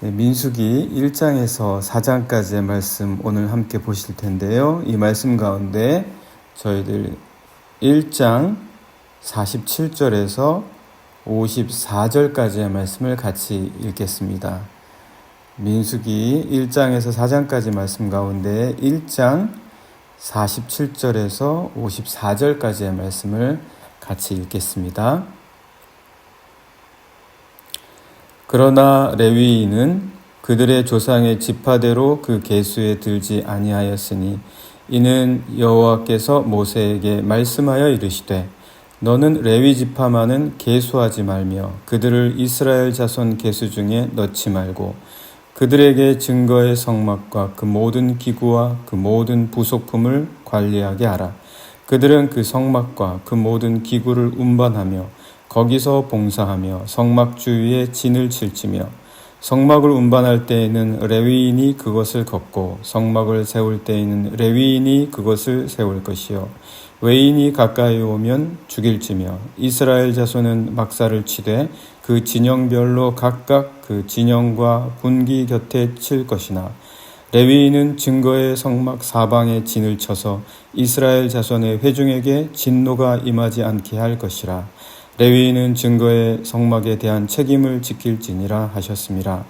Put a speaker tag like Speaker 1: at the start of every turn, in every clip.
Speaker 1: 민수기 1장에서 4장까지의 말씀 오늘 함께 보실 텐데요. 이 말씀 가운데 저희들 1장 47절에서 54절까지의 말씀을 같이 읽겠습니다. 민수기 1장에서 4장까지 말씀 가운데 1장 47절에서 54절까지의 말씀을 같이 읽겠습니다. 그러나 레위인은 그들의 조상의 지파대로 그 계수에 들지 아니하였으니 이는 여호와께서 모세에게 말씀하여 이르시되 너는 레위 지파만은 계수하지 말며 그들을 이스라엘 자손 계수 중에 넣지 말고 그들에게 증거의 성막과 그 모든 기구와 그 모든 부속품을 관리하게 하라. 그들은 그 성막과 그 모든 기구를 운반하며 거기서 봉사하며 성막 주위에 진을 칠지며 성막을 운반할 때에는 레위인이 그것을 걷고 성막을 세울 때에는 레위인이 그것을 세울 것이요 외인이 가까이 오면 죽일지며 이스라엘 자손은 막사를 치되 그 진영별로 각각 그 진영과 분기 곁에 칠 것이나 레위인은 증거의 성막 사방에 진을 쳐서 이스라엘 자손의 회중에게 진노가 임하지 않게 할 것이라. 레위인은 증거의 성막에 대한 책임을 지킬지니라 하셨습니다.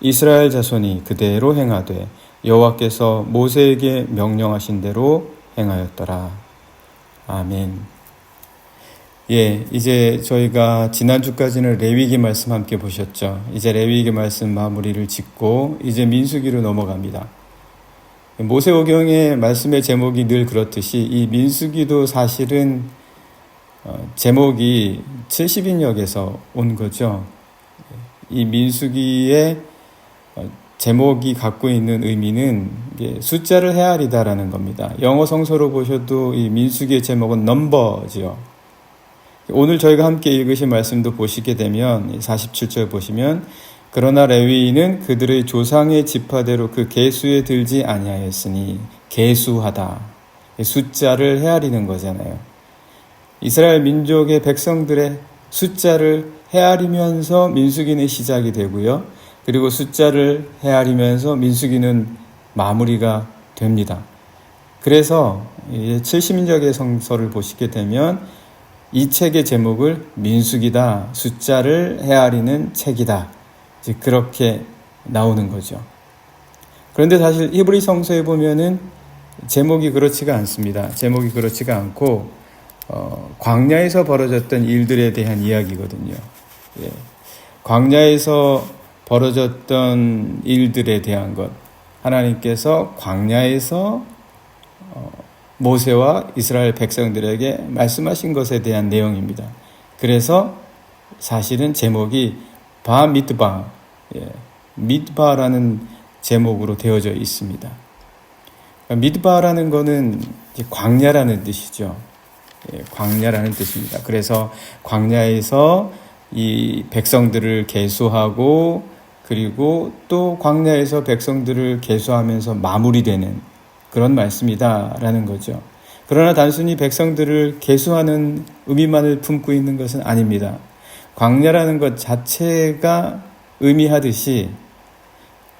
Speaker 1: 이스라엘 자손이 그대로 행하되 여호와께서 모세에게 명령하신 대로 행하였더라. 아멘. 이제 저희가 지난주까지는 레위기 말씀 함께 보셨죠. 이제 레위기 말씀 마무리를 짓고 이제 민수기로 넘어갑니다. 모세오경의 말씀의 제목이 늘 그렇듯이 이 민수기도 사실은 제목이 70인역에서 온 거죠. 이 민수기의 제목이 갖고 있는 의미는 숫자를 헤아리다라는 겁니다. 영어 성서로 보셔도 이 민수기의 제목은 넘버지요. 오늘 저희가 함께 읽으신 말씀도 보시게 되면 47절 보시면 그러나 레위인은 그들의 조상의 지파대로 그 계수에 들지 아니하였으니 계수하다. 숫자를 헤아리는 거잖아요. 이스라엘 민족의 백성들의 숫자를 헤아리면서 민수기는 시작이 되고요. 그리고 숫자를 헤아리면서 민수기는 마무리가 됩니다. 그래서 70인역의 성서를 보시게 되면 이 책의 제목을 민수기다, 숫자를 헤아리는 책이다. 그렇게 나오는 거죠. 그런데 사실 히브리 성서에 보면은 제목이 그렇지가 않습니다. 제목이 그렇지가 않고 광야에서 벌어졌던 일들에 대한 이야기거든요. 광야에서 벌어졌던 일들에 대한 것, 하나님께서 광야에서 모세와 이스라엘 백성들에게 말씀하신 것에 대한 내용입니다. 그래서 사실은 제목이 바미드바, 미드바라는 제목으로 되어져 있습니다. 미드바라는 것은 광야라는 뜻이죠. 광야라는 뜻입니다. 그래서 광야에서 이 백성들을 계수하고 그리고 또 광야에서 백성들을 계수하면서 마무리되는 그런 말씀이다라는 거죠. 그러나 단순히 백성들을 계수하는 의미만을 품고 있는 것은 아닙니다. 광야라는 것 자체가 의미하듯이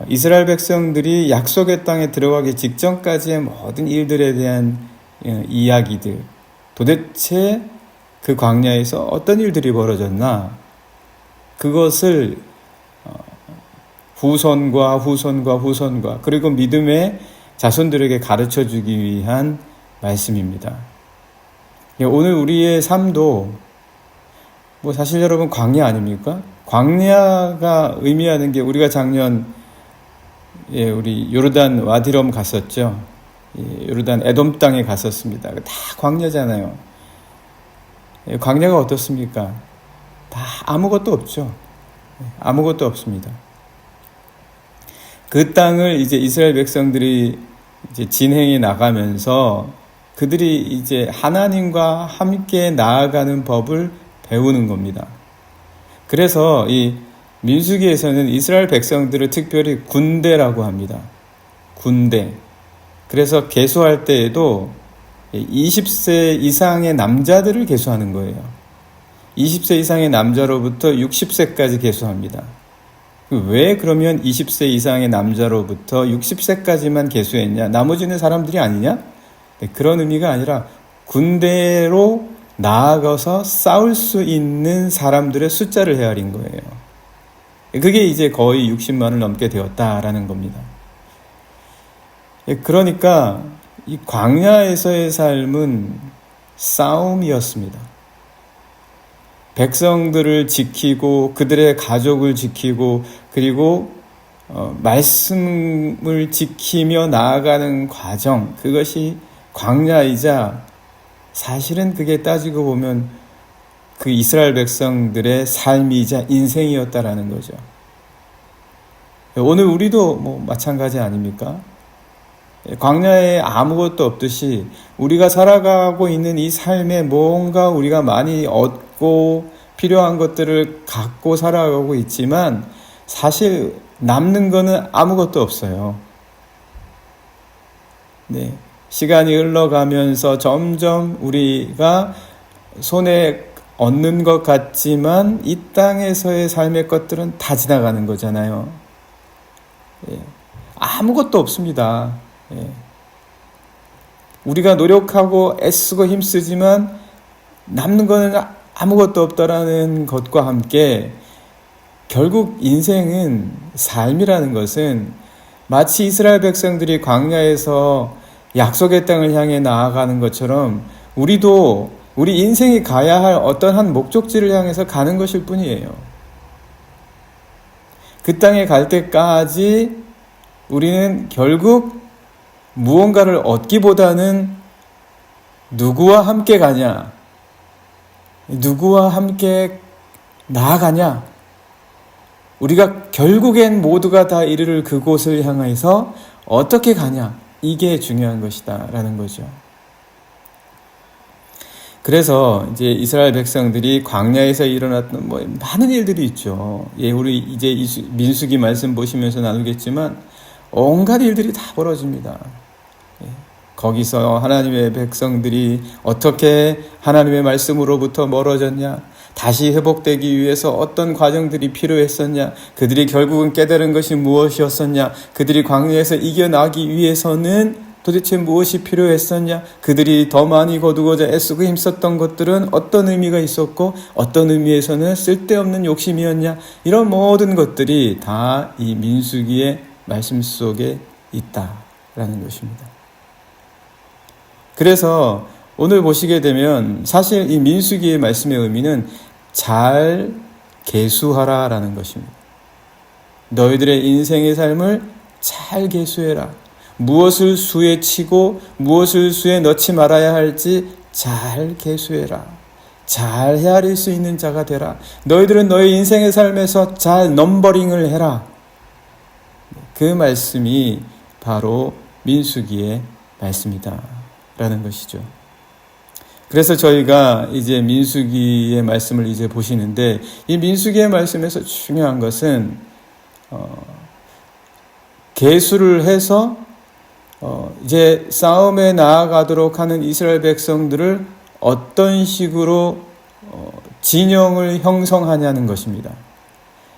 Speaker 1: 이스라엘 백성들이 약속의 땅에 들어가기 직전까지의 모든 일들에 대한 이야기들, 도대체 그 광야에서 어떤 일들이 벌어졌나, 그것을 후손과 그리고 믿음의 자손들에게 가르쳐 주기 위한 말씀입니다. 오늘 우리의 삶도 사실 여러분 광야 아닙니까? 광야가 의미하는 게 우리가 작년 우리 요르단 와디럼 갔었죠. 요르단 에돔 땅에 갔었습니다. 다 광야잖아요. 광야가 어떻습니까? 다 아무것도 없죠. 아무것도 없습니다. 그 땅을 이제 이스라엘 백성들이 이제 진행해 나가면서 그들이 이제 하나님과 함께 나아가는 법을 배우는 겁니다. 그래서 이 민수기에서는 이스라엘 백성들을 특별히 군대라고 합니다. 군대. 그래서 계수할 때에도 20세 이상의 남자들을 계수하는 거예요. 20세 이상의 남자로부터 60세까지 계수합니다. 왜 그러면 20세 이상의 남자로부터 60세까지만 계수했냐? 나머지는 사람들이 아니냐? 네, 그런 의미가 아니라 군대로 나아가서 싸울 수 있는 사람들의 숫자를 헤아린 거예요. 그게 이제 거의 60만을 넘게 되었다라는 겁니다. 그러니까 이 광야에서의 삶은 싸움이었습니다. 백성들을 지키고 그들의 가족을 지키고 그리고 말씀을 지키며 나아가는 과정, 그것이 광야이자 사실은 그게 따지고 보면 그 이스라엘 백성들의 삶이자 인생이었다라는 거죠. 오늘 우리도 마찬가지 아닙니까? 광야에 아무것도 없듯이 우리가 살아가고 있는 이 삶에 뭔가 우리가 많이 얻고 필요한 것들을 갖고 살아가고 있지만 사실 남는 거는 아무것도 없어요. 네. 시간이 흘러가면서 점점 우리가 손에 얻는 것 같지만 이 땅에서의 삶의 것들은 다 지나가는 거잖아요. 예. 아무것도 없습니다. 예. 우리가 노력하고 애쓰고 힘쓰지만 남는 거는 아무것도 없다라는 것과 함께 결국 인생은, 삶이라는 것은 마치 이스라엘 백성들이 광야에서 약속의 땅을 향해 나아가는 것처럼 우리도 우리 인생이 가야 할 어떤 한 목적지를 향해서 가는 것일 뿐이에요. 그 땅에 갈 때까지 우리는 결국 무언가를 얻기보다는 누구와 함께 가냐, 누구와 함께 나아가냐, 우리가 결국엔 모두가 다 이르를 그곳을 향해서 어떻게 가냐, 이게 중요한 것이다 라는 거죠. 그래서 이제 이스라엘 백성들이 광야에서 일어났던 많은 일들이 있죠. 예, 우리 이제 민수기 말씀 보시면서 나누겠지만 온갖 일들이 다 벌어집니다. 예, 거기서 하나님의 백성들이 어떻게 하나님의 말씀으로부터 멀어졌냐, 다시 회복되기 위해서 어떤 과정들이 필요했었냐, 그들이 결국은 깨달은 것이 무엇이었었냐, 그들이 광야에서 이겨나기 위해서는 도대체 무엇이 필요했었냐, 그들이 더 많이 거두고자 애쓰고 힘썼던 것들은 어떤 의미가 있었고 어떤 의미에서는 쓸데없는 욕심이었냐, 이런 모든 것들이 다 이 민수기의 말씀 속에 있다라는 것입니다. 그래서 오늘 보시게 되면 사실 이 민수기의 말씀의 의미는 잘 계수하라라는 것입니다. 너희들의 인생의 삶을 잘 계수해라. 무엇을 수에 치고 무엇을 수에 넣지 말아야 할지 잘 계수해라. 잘 헤아릴 수 있는 자가 되라. 너희들은 너희 인생의 삶에서 잘 넘버링을 해라. 그 말씀이 바로 민수기의 말씀이다 라는 것이죠. 그래서 저희가 이제 민수기의 말씀을 이제 보시는데, 이 민수기의 말씀에서 중요한 것은 계수를 해서 이제 싸움에 나아가도록 하는 이스라엘 백성들을 어떤 식으로 진영을 형성하냐는 것입니다.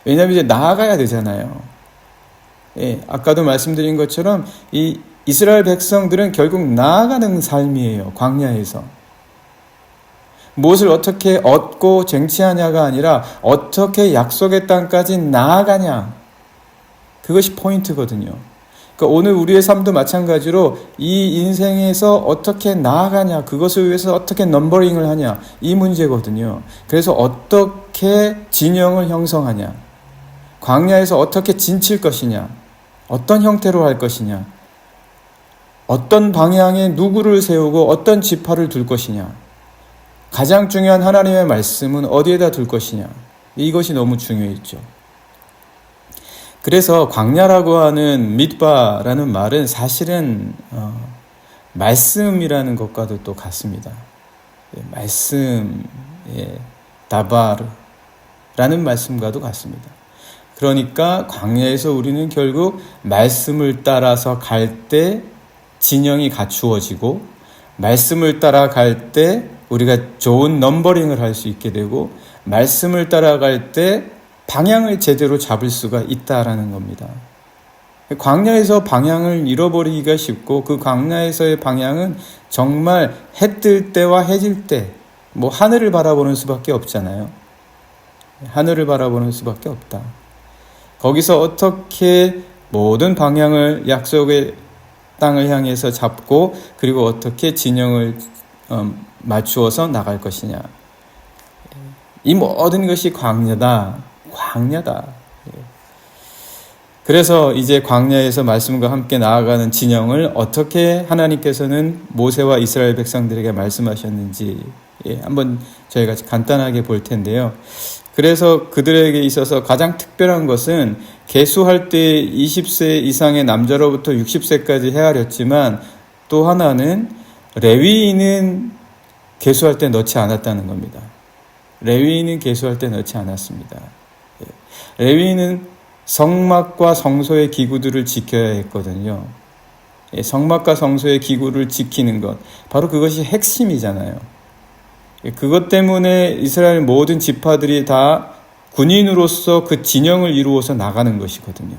Speaker 1: 왜냐하면 이제 나아가야 되잖아요. 예, 아까도 말씀드린 것처럼 이 이스라엘 백성들은 결국 나아가는 삶이에요. 광야에서. 무엇을 어떻게 얻고 쟁취하냐가 아니라 어떻게 약속의 땅까지 나아가냐. 그것이 포인트거든요. 그러니까 오늘 우리의 삶도 마찬가지로 이 인생에서 어떻게 나아가냐, 그것을 위해서 어떻게 넘버링을 하냐, 이 문제거든요. 그래서 어떻게 진영을 형성하냐, 광야에서 어떻게 진칠 것이냐, 어떤 형태로 할 것이냐, 어떤 방향에 누구를 세우고 어떤 지파를 둘 것이냐, 가장 중요한 하나님의 말씀은 어디에다 둘 것이냐, 이것이 너무 중요했죠. 그래서 광야라고 하는 mid바라는 말은 사실은 말씀이라는 것과도 또 같습니다. 말씀, 다바르라는 말씀과도 같습니다. 그러니까 광야에서 우리는 결국 말씀을 따라서 갈 때 진영이 갖추어지고, 말씀을 따라갈 때 우리가 좋은 넘버링을 할 수 있게 되고, 말씀을 따라갈 때 방향을 제대로 잡을 수가 있다라는 겁니다. 광야에서 방향을 잃어버리기가 쉽고 그 광야에서의 방향은 정말 해 뜰 때와 해 질 때 하늘을 바라보는 수밖에 없잖아요. 하늘을 바라보는 수밖에 없다. 거기서 어떻게 모든 방향을 약속의 땅을 향해서 잡고 그리고 어떻게 진영을 맞추어서 나갈 것이냐. 이 모든 것이 광야다. 그래서 이제 광야에서 말씀과 함께 나아가는 진영을 어떻게 하나님께서는 모세와 이스라엘 백성들에게 말씀하셨는지 한번 저희가 간단하게 볼 텐데요. 그래서 그들에게 있어서 가장 특별한 것은 계수할 때 20세 이상의 남자로부터 60세까지 헤아렸지만 또 하나는 레위인은 계수할 때 넣지 않았다는 겁니다. 레위인은 계수할 때 넣지 않았습니다. 레위인은 성막과 성소의 기구들을 지켜야 했거든요. 성막과 성소의 기구를 지키는 것, 바로 그것이 핵심이잖아요. 그것 때문에 이스라엘 모든 지파들이 다 군인으로서 그 진영을 이루어서 나가는 것이거든요.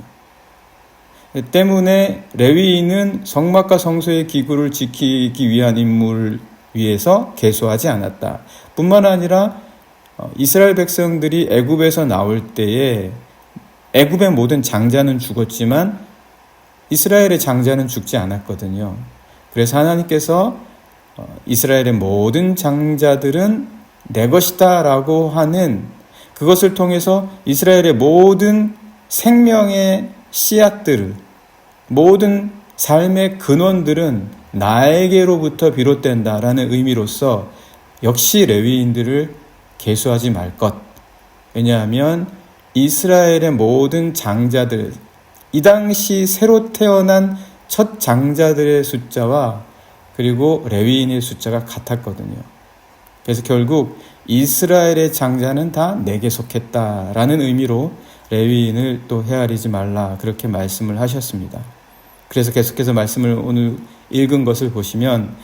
Speaker 1: 때문에 레위인은 성막과 성소의 기구를 지키기 위한 임무를 위해서 계수하지 않았다. 뿐만 아니라 이스라엘 백성들이 애굽에서 나올 때에 애굽의 모든 장자는 죽었지만 이스라엘의 장자는 죽지 않았거든요. 그래서 하나님께서 이스라엘의 모든 장자들은 내 것이다 라고 하는 그것을 통해서 이스라엘의 모든 생명의 씨앗들을, 모든 삶의 근원들은 나에게로부터 비롯된다라는 의미로서 역시 레위인들을 계수하지 말 것. 왜냐하면 이스라엘의 모든 장자들, 이 당시 새로 태어난 첫 장자들의 숫자와 그리고 레위인의 숫자가 같았거든요. 그래서 결국 이스라엘의 장자는 다 내게 속했다라는 의미로 레위인을 또 헤아리지 말라 그렇게 말씀을 하셨습니다. 그래서 계속해서 말씀을 오늘 읽은 것을 보시면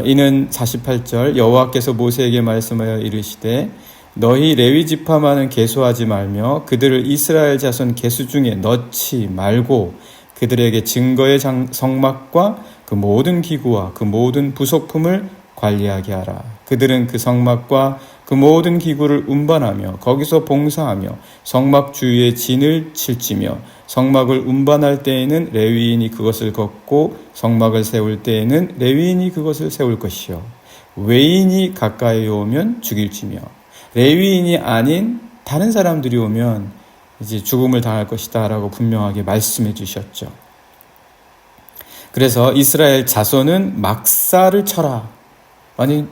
Speaker 1: 이는 48절 여호와께서 모세에게 말씀하여 이르시되 너희 레위 지파만은 계수하지 말며 그들을 이스라엘 자손 계수 중에 넣지 말고 그들에게 증거의 성막과 그 모든 기구와 그 모든 부속품을 관리하게 하라. 그들은 그 성막과 그 모든 기구를 운반하며 거기서 봉사하며 성막 주위에 진을 칠지며 성막을 운반할 때에는 레위인이 그것을 걷고 성막을 세울 때에는 레위인이 그것을 세울 것이요 외인이 가까이 오면 죽일지며 레위인이 아닌 다른 사람들이 오면 이제 죽음을 당할 것이다 라고 분명하게 말씀해 주셨죠. 그래서 이스라엘 자손은 막사를 쳐라.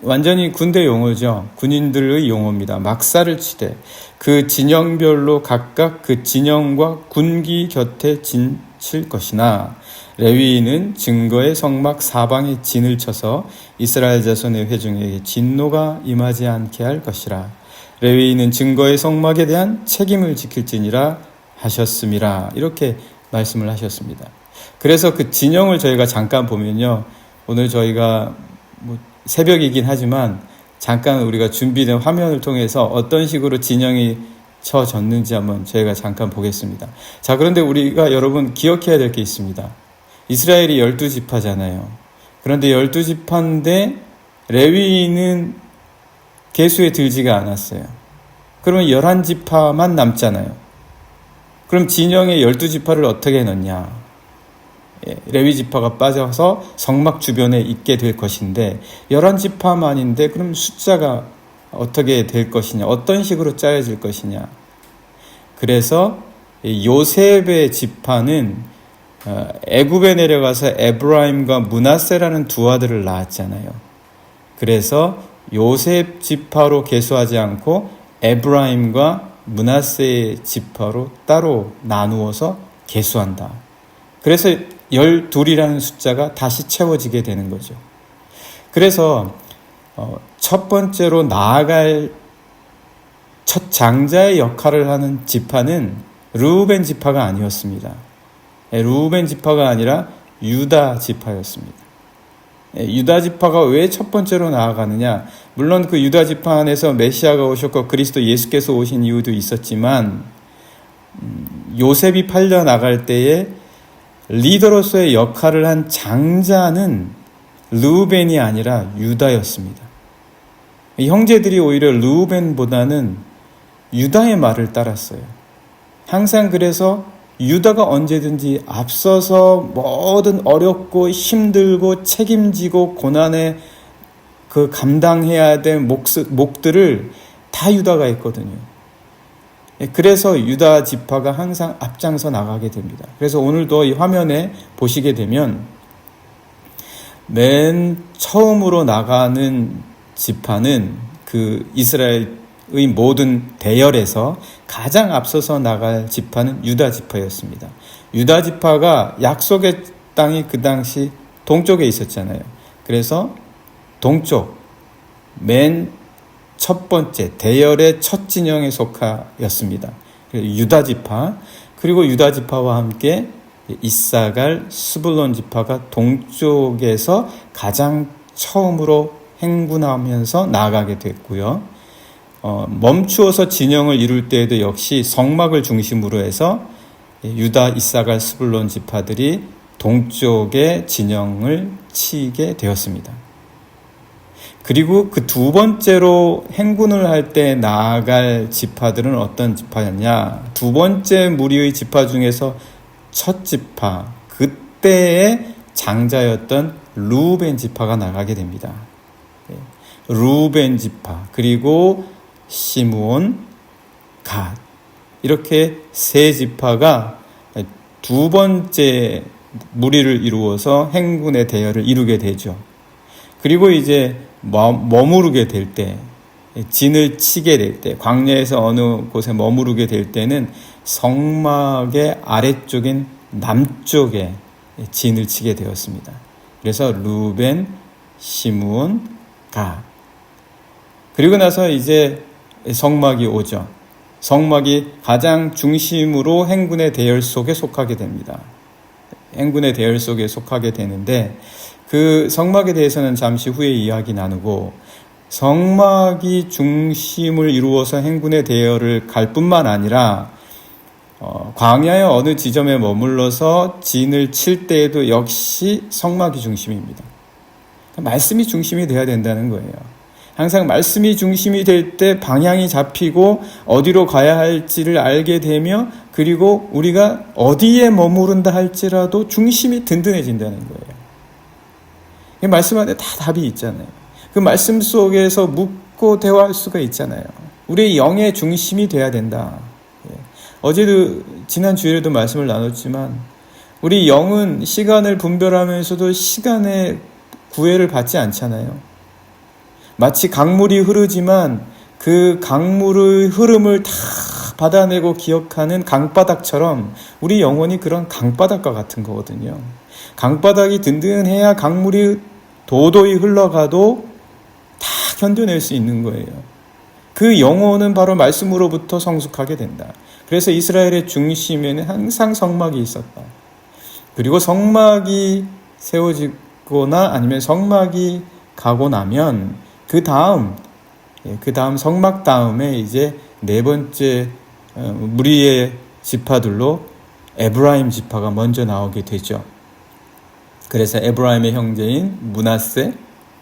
Speaker 1: 완전히 군대 용어죠. 군인들의 용어입니다. 막사를 치되 그 진영별로 각각 그 진영과 군기 곁에 진칠 것이나 레위인은 증거의 성막 사방에 진을 쳐서 이스라엘 자손의 회중에게 진노가 임하지 않게 할 것이라. 레위인은 증거의 성막에 대한 책임을 지킬지니라 하셨음이라. 이렇게 말씀을 하셨습니다. 그래서 그 진영을 저희가 잠깐 보면요. 오늘 저희가 새벽이긴 하지만 잠깐 우리가 준비된 화면을 통해서 어떤 식으로 진영이 쳐졌는지 한번 저희가 잠깐 보겠습니다. 자, 그런데 우리가 여러분 기억해야 될 게 있습니다. 이스라엘이 12지파잖아요. 그런데 12지파인데 레위인은 계수에 들지가 않았어요. 그러면 11지파만 남잖아요. 그럼 진영의 12지파를 어떻게 넣냐? 레위 지파가 빠져서 성막 주변에 있게 될 것인데 11지파만인데 그럼 숫자가 어떻게 될 것이냐? 어떤 식으로 짜여질 것이냐? 그래서 요셉의 지파는 애굽에 내려가서 에브라임과 므낫세라는 두 아들을 낳았잖아요. 그래서 요셉 지파로 계수하지 않고 에브라임과 므낫세의 지파로 따로 나누어서 계수한다. 그래서 12이라는 숫자가 다시 채워지게 되는 거죠. 그래서 첫 번째로 나아갈 첫 장자의 역할을 하는 지파는 르우벤 지파가 아니었습니다. 르우벤 지파가 아니라 유다 지파였습니다. 유다 지파가 왜 첫 번째로 나아가느냐? 물론 그 유다 지파 안에서 메시아가 오셨고 그리스도 예수께서 오신 이유도 있었지만 요셉이 팔려 나갈 때에 리더로서의 역할을 한 장자는 르우벤이 아니라 유다였습니다. 형제들이 오히려 르우벤보다는 유다의 말을 따랐어요. 항상 그래서 유다가 언제든지 앞서서 모든 어렵고 힘들고 책임지고 고난에 그 감당해야 될 몫들을 다 유다가 했거든요. 그래서 유다 지파가 항상 앞장서 나가게 됩니다. 그래서 오늘도 이 화면에 보시게 되면 맨 처음으로 나가는 지파는 그 이스라엘의 모든 대열에서 가장 앞서서 나갈 지파는 유다 지파였습니다. 유다 지파가 약속의 땅이 그 당시 동쪽에 있었잖아요. 그래서 동쪽 맨 첫 번째 대열의 첫 진영에 속하였습니다. 유다 지파, 그리고 유다 지파와 함께 이사갈, 스불론 지파가 동쪽에서 가장 처음으로 행군하면서 나아가게 됐고요. 멈추어서 진영을 이룰 때에도 역시 성막을 중심으로 해서 유다, 이사갈, 스불론 지파들이 동쪽의 진영을 치게 되었습니다. 그리고 그 두 번째로 행군을 할 때 나아갈 지파들은 어떤 지파였냐? 두 번째 무리의 지파 중에서 첫 지파, 그때의 장자였던 르우벤 지파가 나가게 됩니다. 르우벤 지파, 그리고 시므온, 갓, 이렇게 세 지파가 두 번째 무리를 이루어서 행군의 대열을 이루게 되죠. 그리고 이제 머무르게 될 때, 진을 치게 될 때, 광야에서 어느 곳에 머무르게 될 때는 성막의 아래쪽인 남쪽에 진을 치게 되었습니다. 그래서 르우벤, 시므온, 갓. 그리고 나서 이제 성막이 오죠. 성막이 가장 중심으로 행군의 대열 속에 속하게 됩니다. 행군의 대열 속에 속하게 되는데 그 성막에 대해서는 잠시 후에 이야기 나누고, 성막이 중심을 이루어서 행군의 대열을 갈 뿐만 아니라 광야의 어느 지점에 머물러서 진을 칠 때에도 역시 성막이 중심입니다. 말씀이 중심이 돼야 된다는 거예요. 항상 말씀이 중심이 될 때 방향이 잡히고 어디로 가야 할지를 알게 되며, 그리고 우리가 어디에 머무른다 할지라도 중심이 든든해진다는 거예요. 말씀 안에 다 답이 있잖아요. 그 말씀 속에서 묻고 대화할 수가 있잖아요. 우리의 영의 중심이 돼야 된다. 어제도 지난 주일에도 말씀을 나눴지만 우리 영은 시간을 분별하면서도 시간의 구애를 받지 않잖아요. 마치 강물이 흐르지만 그 강물의 흐름을 다 받아내고 기억하는 강바닥처럼 우리 영혼이 그런 강바닥과 같은 거거든요. 강바닥이 든든해야 강물이 도도히 흘러가도 다 견뎌낼 수 있는 거예요. 그 영혼은 바로 말씀으로부터 성숙하게 된다. 그래서 이스라엘의 중심에는 항상 성막이 있었다. 그리고 성막이 세워지거나 아니면 성막이 가고 나면 그 다음 성막 다음에 이제 네 번째 무리의 지파들로 에브라임 지파가 먼저 나오게 되죠. 그래서 에브라임의 형제인 므낫세,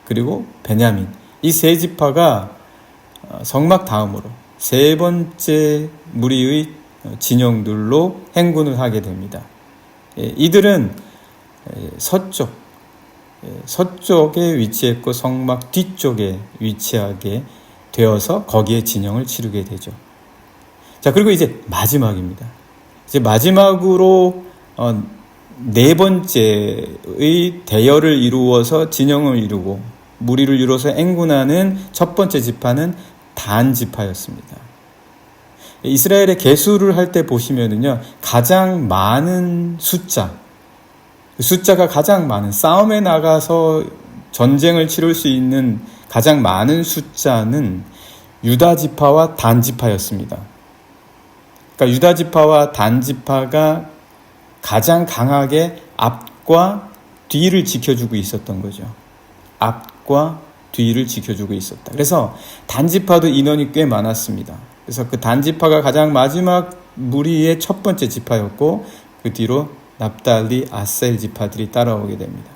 Speaker 1: 그리고 베냐민, 이 세 지파가 성막 다음으로 세 번째 무리의 진영들로 행군을 하게 됩니다. 이들은 서쪽에 위치했고 성막 뒤쪽에 위치하게 되어서 거기에 진영을 치르게 되죠. 자, 그리고 이제 마지막입니다. 이제 마지막으로 네 번째의 대열을 이루어서 진영을 이루고 무리를 이루어서 행군하는 첫 번째 지파는 단 지파였습니다. 이스라엘의 계수를 할 때 보시면은요, 가장 많은 숫자가 가장 많은, 싸움에 나가서 전쟁을 치를 수 있는 가장 많은 숫자는 유다 지파와 단 지파였습니다. 그러니까 유다 지파와 단 지파가 가장 강하게 앞과 뒤를 지켜주고 있었던 거죠. 앞과 뒤를 지켜주고 있었다. 그래서 단지파도 인원이 꽤 많았습니다. 그래서 그 단지파가 가장 마지막 무리의 첫 번째 지파였고 그 뒤로 납달리, 아셀 지파들이 따라오게 됩니다.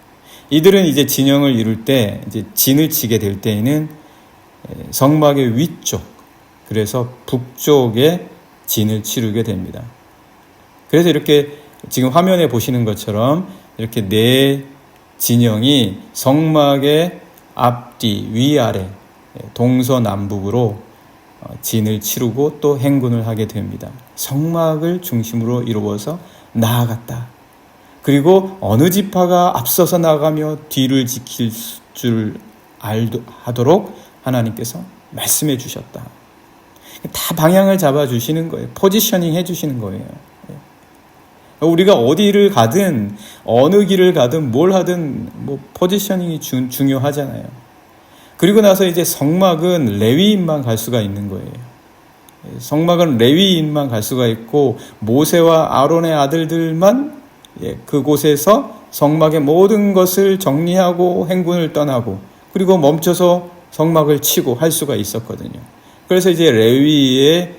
Speaker 1: 이들은 이제 진영을 이룰 때 이제 진을 치게 될 때에는 성막의 위쪽, 그래서 북쪽에 진을 치르게 됩니다. 그래서 이렇게 지금 화면에 보시는 것처럼 이렇게 네 진영이 성막의 앞뒤, 위아래, 동서남북으로 진을 치르고 또 행군을 하게 됩니다. 성막을 중심으로 이루어서 나아갔다. 그리고 어느 지파가 앞서서 나가며 뒤를 지킬 줄 하도록 하나님께서 말씀해 주셨다. 다 방향을 잡아주시는 거예요. 포지셔닝 해주시는 거예요. 우리가 어디를 가든 어느 길을 가든 뭘 하든 포지셔닝이 중요하잖아요. 그리고 나서 이제 성막은 레위인만 갈 수가 있는 거예요. 성막은 레위인만 갈 수가 있고 모세와 아론의 아들들만 그곳에서 성막의 모든 것을 정리하고 행군을 떠나고 그리고 멈춰서 성막을 치고 할 수가 있었거든요. 그래서 이제 레위의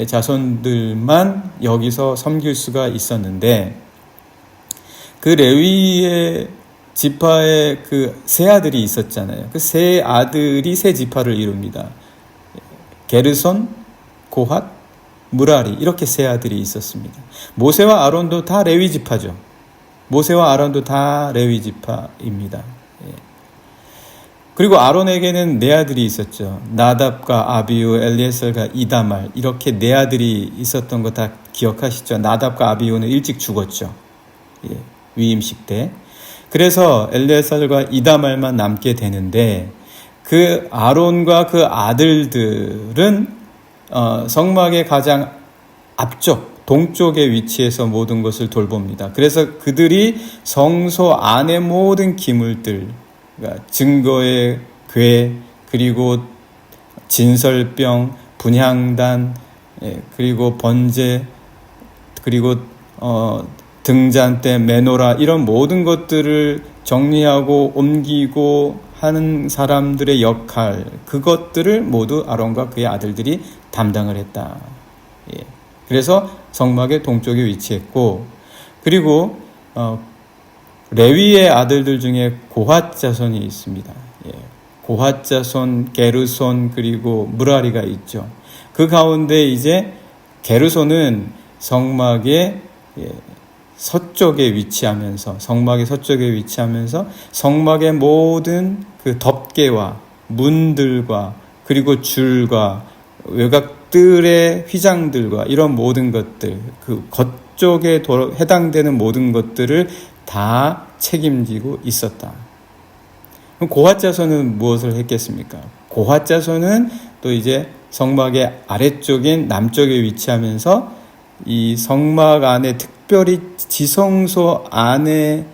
Speaker 1: 자손들만 여기서 섬길 수가 있었는데 그 레위의 지파의 그 세 아들이 있었잖아요. 그 세 아들이 세 지파를 이룹니다. 게르손, 고핫, 무라리 이렇게 세 아들이 있었습니다. 모세와 아론도 다 레위 지파죠. 모세와 아론도 다 레위 지파입니다. 그리고 아론에게는 네 아들이 있었죠. 나답과 아비우, 엘리에셀과 이다말 이렇게 네 아들이 있었던 거 다 기억하시죠? 나답과 아비우는 일찍 죽었죠. 위임식 때. 그래서 엘리에셀과 이다말만 남게 되는데 그 아론과 그 아들들은 성막의 가장 앞쪽 동쪽에 위치해서 모든 것을 돌봅니다. 그래서 그들이 성소 안의 모든 기물들, 그러니까 증거의 궤, 그리고 진설병, 분향단, 그리고 번제, 그리고 등잔대, 메노라 이런 모든 것들을 정리하고 옮기고 하는 사람들의 역할, 그것들을 모두 아론과 그의 아들들이 담당을 했다. 그래서 성막의 동쪽에 위치했고, 그리고 레위의 아들들 중에 고핫 자손이 있습니다. 고핫 자손, 게르손, 그리고 무라리가 있죠. 그 가운데 이제 게르손은 성막의 서쪽에 위치하면서 성막의 모든 그 덮개와 문들과 그리고 줄과 외곽들의 휘장들과 이런 모든 것들, 그 겉쪽에 해당되는 모든 것들을 다 책임지고 있었다. 그럼 고핫 자손은 무엇을 했겠습니까? 고핫 자손은 또 이제 성막의 아래쪽인 남쪽에 위치하면서 이 성막 안에 특별히 지성소 안에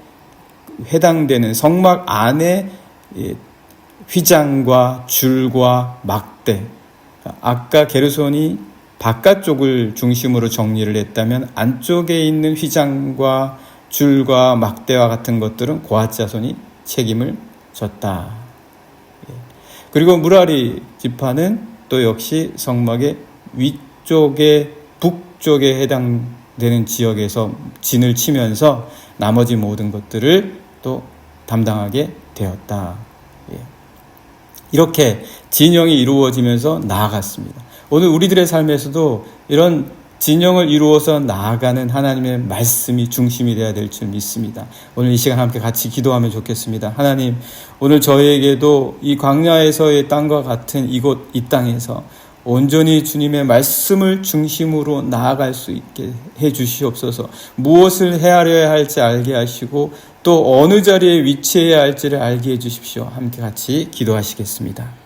Speaker 1: 해당되는 성막 안에 휘장과 줄과 막대, 아까 게르손이 바깥쪽을 중심으로 정리를 했다면 안쪽에 있는 휘장과 줄과 막대와 같은 것들은 고핫 자손이 책임을 졌다. 그리고 무라리 지파는 또 역시 성막의 위쪽에 북쪽에 해당되는 지역에서 진을 치면서 나머지 모든 것들을 또 담당하게 되었다. 이렇게 진영이 이루어지면서 나아갔습니다. 오늘 우리들의 삶에서도 이런 진영을 이루어서 나아가는 하나님의 말씀이 중심이 되어야 될 줄 믿습니다. 오늘 이 시간 함께 같이 기도하면 좋겠습니다. 하나님, 오늘 저희에게도 이 광야에서의 땅과 같은 이곳 이 땅에서 온전히 주님의 말씀을 중심으로 나아갈 수 있게 해 주시옵소서. 무엇을 헤아려야 할지 알게 하시고 또 어느 자리에 위치해야 할지를 알게 해 주십시오. 함께 같이 기도하시겠습니다.